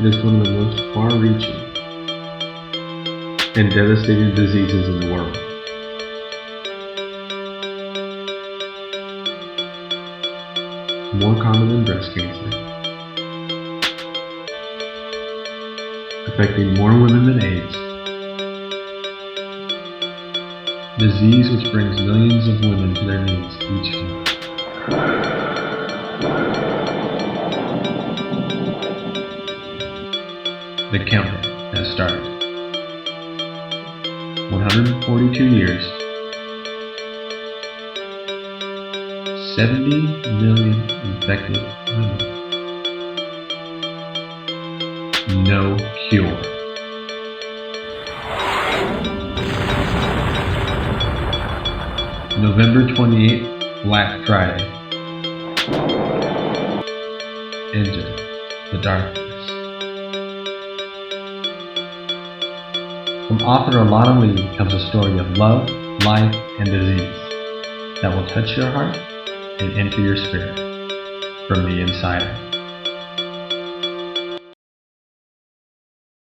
It is one of the most far-reaching and devastating diseases in the world. More common than breast cancer, affecting more women than AIDS. Disease which brings millions of women to their knees each month. The countdown has started. 142 years, 70 million infected women. No cure. November 28th, Black Friday. Enter the darkness. From author Alana Lee comes a story of love, life, and disease that will touch your heart and enter your spirit from the inside out.